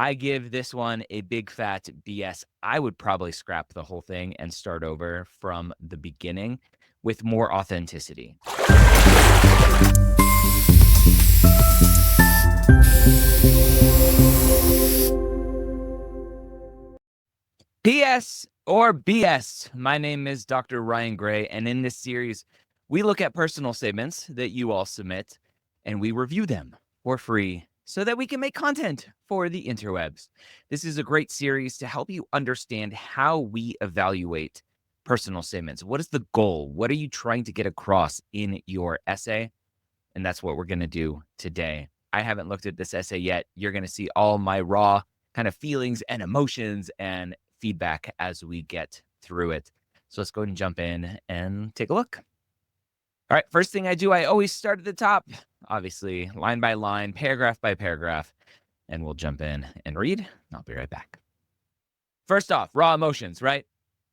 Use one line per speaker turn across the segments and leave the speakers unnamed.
I give this one a big fat BS. I would probably scrap the whole thing and start over from the beginning with more authenticity. PS or BS. My name is Dr. Ryan Gray, and in this series, we look at personal statements that you all submit and we review them for free so that we can make content for the interwebs. This is a great series to help you understand how we evaluate personal statements. What is the goal? What are you trying to get across in your essay? And that's what we're going to do today. I haven't looked at this essay yet. You're going to see all my raw kind of feelings and emotions and feedback as we get through it. So let's go ahead and jump in and take a look. All right, first thing I do, I always start at the top, obviously, line by line, paragraph by paragraph, and we'll jump in and read. I'll be right back. First off, raw emotions, right?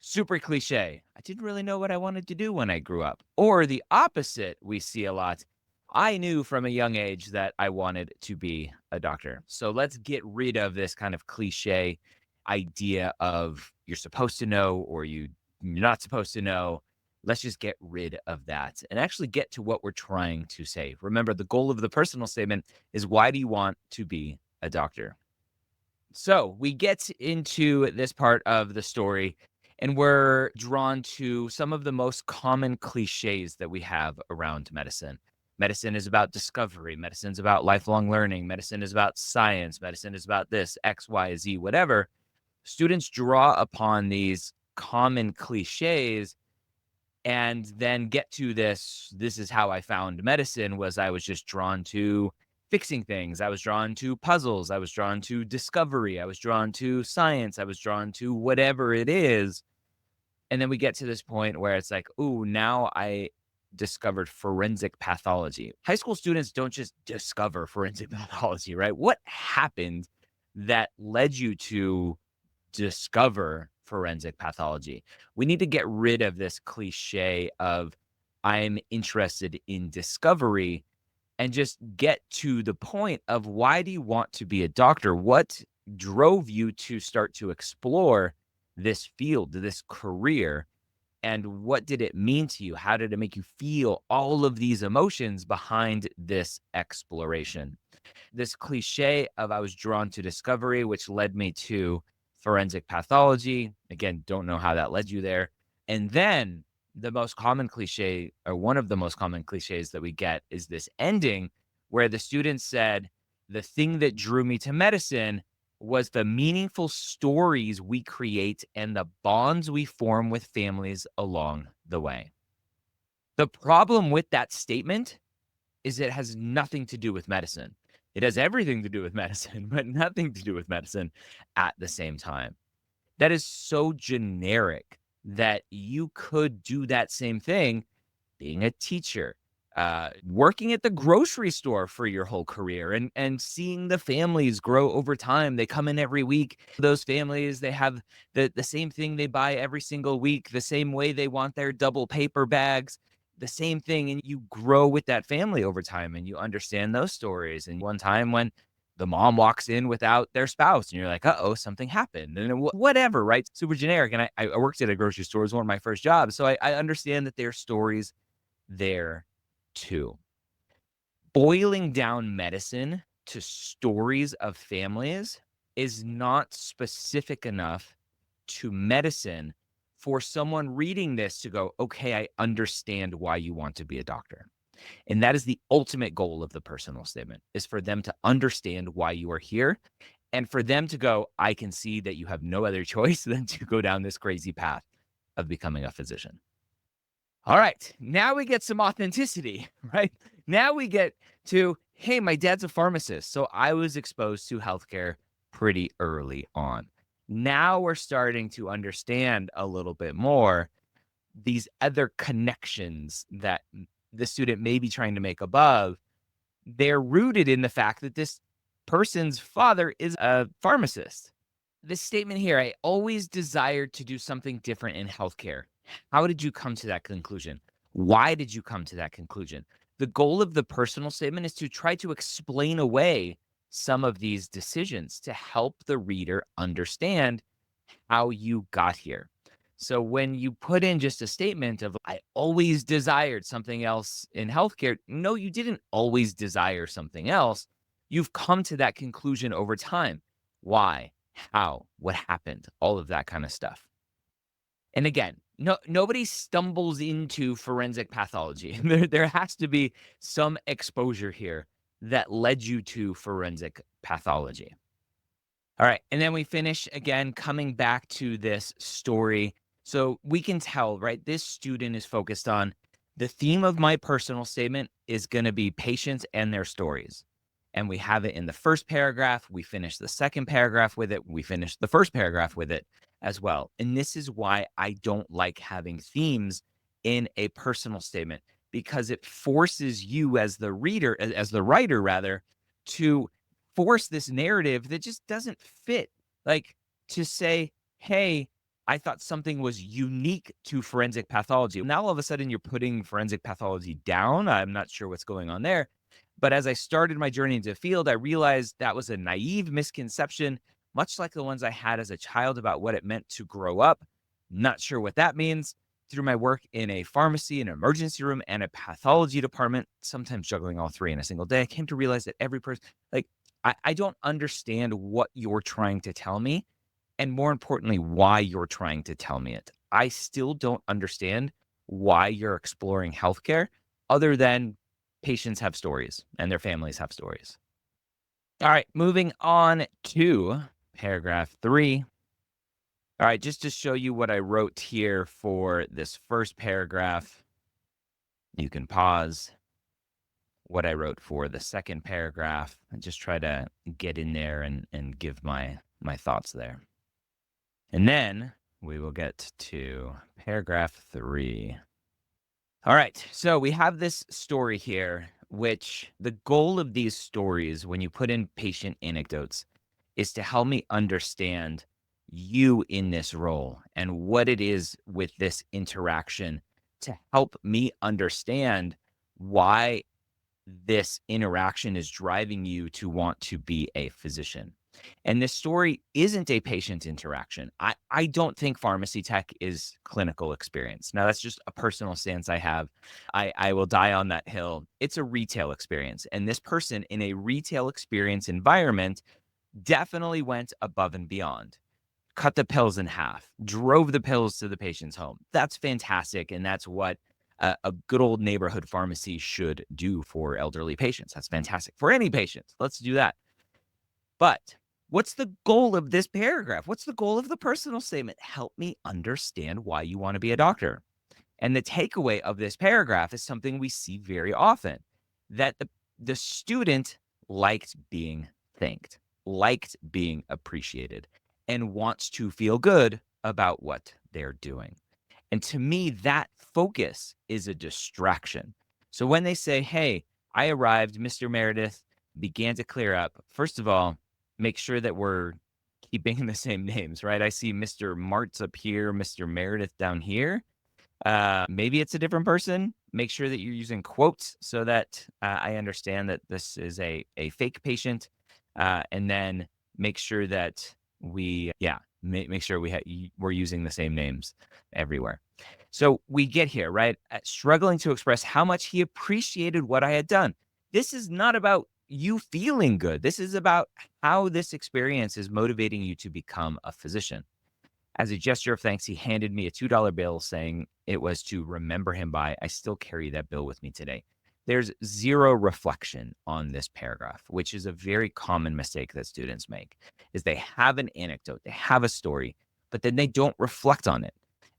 Super cliche. I didn't really know what I wanted to do when I grew up. Or the opposite, we see a lot. I knew from a young age that I wanted to be a doctor. So let's get rid of this kind of cliche idea of you're supposed to know or you're not supposed to know. Let's just get rid of that and actually get to what we're trying to say. Remember, the goal of the personal statement is why do you want to be a doctor? So we get into this part of the story and we're drawn to some of the most common cliches that we have around medicine. Medicine is about discovery. Medicine is about lifelong learning. Medicine is about science. Medicine is about this, X, Y, Z, whatever. Students draw upon these common cliches and then get to this is how I found medicine was I was just drawn to fixing things. I was drawn to puzzles. I was drawn to discovery. I was drawn to science. I was drawn to whatever it is. And then we get to this point where it's like, ooh, now I discovered forensic pathology. High school students don't just discover forensic pathology, right? What happened that led you to discover forensic pathology? We need to get rid of this cliche of I'm interested in discovery and just get to the point of why do you want to be a doctor? What drove you to start to explore this field, this career? And what did it mean to you? How did it make you feel? All of these emotions behind this exploration. This cliche of I was drawn to discovery, which led me to forensic pathology. Again, don't know how that led you there. And then the most common cliche, or one of the most common cliches that we get, is this ending where the student said, the thing that drew me to medicine was the meaningful stories we create and the bonds we form with families along the way. The problem with that statement is it has nothing to do with medicine. It has everything to do with medicine, but nothing to do with medicine at the same time. That is so generic that you could do that same thing being a teacher, working at the grocery store for your whole career and seeing the families grow over time. They come in every week. Those families, they have the same thing they buy every single week, the same way they want their double paper bags, the same thing. And you grow with that family over time and you understand those stories. And one time when the mom walks in without their spouse and you're like, uh-oh, something happened. And then whatever, right? Super generic. And I worked at a grocery store. It was one of my first jobs. So I understand that there are stories there too. Boiling down medicine to stories of families is not specific enough to medicine for someone reading this to go, okay, I understand why you want to be a doctor. And that is the ultimate goal of the personal statement, is for them to understand why you are here and for them to go, I can see that you have no other choice than to go down this crazy path of becoming a physician. All right, now we get some authenticity, right? Now we get to, hey, my dad's a pharmacist, so I was exposed to healthcare pretty early on. Now we're starting to understand a little bit more these other connections that the student may be trying to make above. They're rooted in the fact that this person's father is a pharmacist. This statement here, I always desired to do something different in healthcare. How did you come to that conclusion? Why did you come to that conclusion? The goal of the personal statement is to try to explain away some of these decisions to help the reader understand how you got here. So when you put in just a statement of, I always desired something else in healthcare, no, you didn't always desire something else. You've come to that conclusion over time. Why? How? What happened? All of that kind of stuff. And again, nobody stumbles into forensic pathology. There has to be some exposure here that led you to forensic pathology. All right. And then we finish again coming back to this story. So we can tell, right? This student is focused on the theme of my personal statement is going to be patients and their stories. And we have it in the first paragraph. We finish the second paragraph with it. We finish the first paragraph with it as well. And this is why I don't like having themes in a personal statement, because it forces you as the reader, as the writer rather, to force this narrative that just doesn't fit. Like, to say, hey, I thought something was unique to forensic pathology. Now, all of a sudden, you're putting forensic pathology down. I'm not sure what's going on there. But as I started my journey into the field, I realized that was a naive misconception, much like the ones I had as a child about what it meant to grow up. Not sure what that means. Through my work in a pharmacy, an emergency room, and a pathology department, sometimes juggling all three in a single day, I came to realize that every person, like, I don't understand what you're trying to tell me, and more importantly, why you're trying to tell me it. I still don't understand why you're exploring healthcare other than patients have stories and their families have stories. All right, moving on to paragraph 3. All right, just to show you what I wrote here for this first paragraph, you can pause what I wrote for the second paragraph and just try to get in there and give my thoughts there. And then we will get to paragraph 3. All right. So we have this story here, which the goal of these stories, when you put in patient anecdotes, is to help me understand you in this role and what it is with this interaction to help me understand why this interaction is driving you to want to be a physician. And this story isn't a patient interaction. I don't think pharmacy tech is clinical experience. Now, that's just a personal stance I have. I will die on that hill. It's a retail experience. And this person in a retail experience environment definitely went above and beyond, cut the pills in half, drove the pills to the patient's home. That's fantastic. And that's what a good old neighborhood pharmacy should do for elderly patients. That's fantastic for any patient. Let's do that. But what's the goal of this paragraph? What's the goal of the personal statement? Help me understand why you want to be a doctor. And the takeaway of this paragraph is something we see very often, that the student liked being thanked, liked being appreciated, and wants to feel good about what they're doing. And to me, that focus is a distraction. So when they say, hey, I arrived, Mr. Meredith began to clear up, first of all, make sure that we're keeping the same names, right? I see Mr. Martz up here, Mr. Meredith down here. Maybe it's a different person. Make sure that you're using quotes so that I understand that this is a fake patient. And then make sure that make sure we're using the same names everywhere. So we get here, right? Struggling to express how much he appreciated what I had done. This is not about you feeling good. This is about how this experience is motivating you to become a physician. As a gesture of thanks, he handed me a $2 bill saying it was to remember him by. I still carry that bill with me today. There's zero reflection on this paragraph, which is a very common mistake that students make, is they have an anecdote, they have a story, but then they don't reflect on it.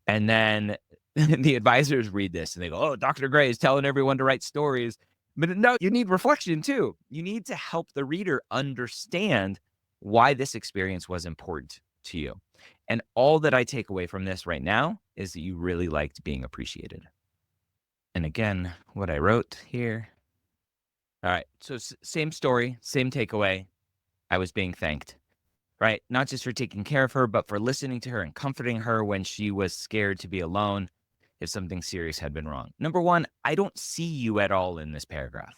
And then the advisors read this and they go, oh, Dr. Gray is telling everyone to write stories. But no, you need reflection too. You need to help the reader understand why this experience was important to you. And all that I take away from this right now is that you really liked being appreciated. And again, what I wrote here. All right. So same story, same takeaway. I was being thanked, right? Not just for taking care of her, but for listening to her and comforting her when she was scared to be alone if something serious had been wrong. Number one, I don't see you at all in this paragraph.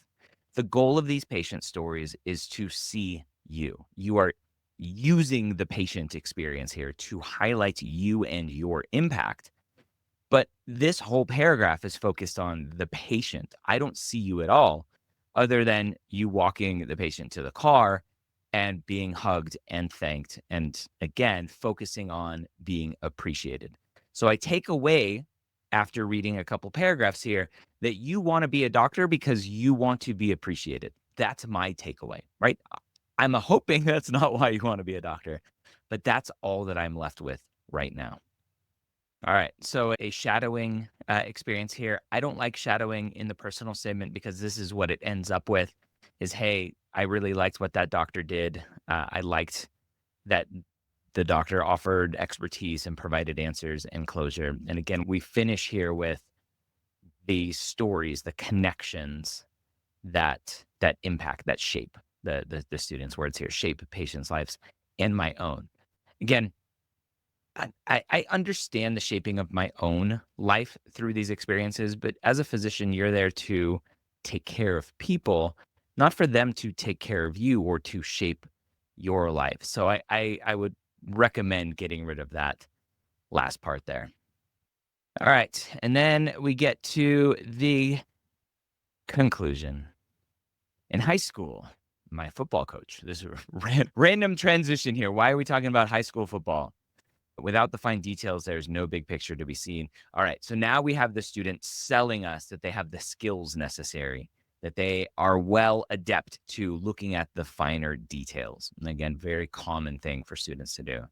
The goal of these patient stories is to see you. You are using the patient experience here to highlight you and your impact. But this whole paragraph is focused on the patient. I don't see you at all, other than you walking the patient to the car and being hugged and thanked. And again, focusing on being appreciated. So I take away, after reading a couple paragraphs here, that you want to be a doctor because you want to be appreciated. That's my takeaway, right? I'm hoping that's not why you want to be a doctor, but that's all that I'm left with right now. All right. So a shadowing experience here. I don't like shadowing in the personal statement because this is what it ends up with is, hey, I really liked what that doctor did. I liked that the doctor offered expertise and provided answers and closure. And again, we finish here with the stories, the connections that impact, that shape the students' words here, shape patients' lives and my own. Again, I understand the shaping of my own life through these experiences, but as a physician, you're there to take care of people, not for them to take care of you or to shape your life. So I would recommend getting rid of that last part there. All right. And then we get to the conclusion. In high school, my football coach, this is a random transition here. Why are we talking about high school football? Without the fine details, there's no big picture to be seen. All right, so now we have the student selling us that they have the skills necessary, that they are well adept to looking at the finer details. And again, very common thing for students to do.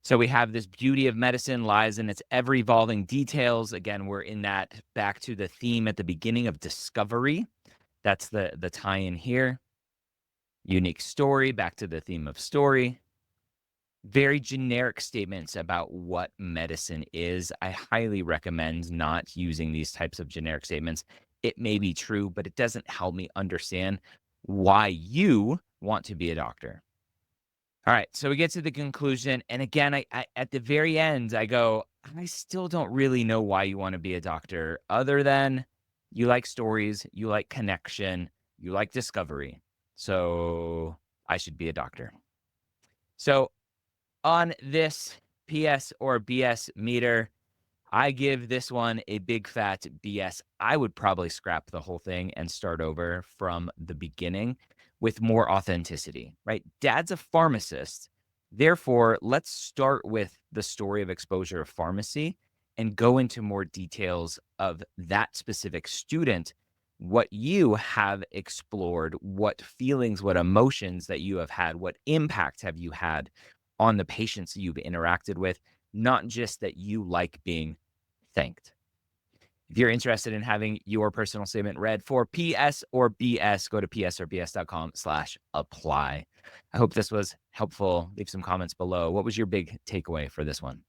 So we have this beauty of medicine lies in its ever evolving details. Again, we're in that back to the theme at the beginning of discovery. That's the tie-in here. Unique story, back to the theme of story. Very generic statements about what medicine is. I highly recommend not using these types of generic statements. It may be true, but it doesn't help me understand why you want to be a doctor. All right, so we get to the conclusion, and again, I at the very end, I go, I still don't really know why you want to be a doctor, other than you like stories, you like connection, you like discovery. So I should be a doctor. So on this PS or BS meter, I give this one a big fat BS. I would probably scrap the whole thing and start over from the beginning with more authenticity, right? Dad's a pharmacist. Therefore, let's start with the story of exposure of pharmacy and go into more details of that specific student, what you have explored, what feelings, what emotions that you have had, what impact have you had on the patients you've interacted with, not just that you like being thanked. If you're interested in having your personal statement read for PS or BS, go to psorbs.com/apply. I hope this was helpful. Leave some comments below. What was your big takeaway for this one?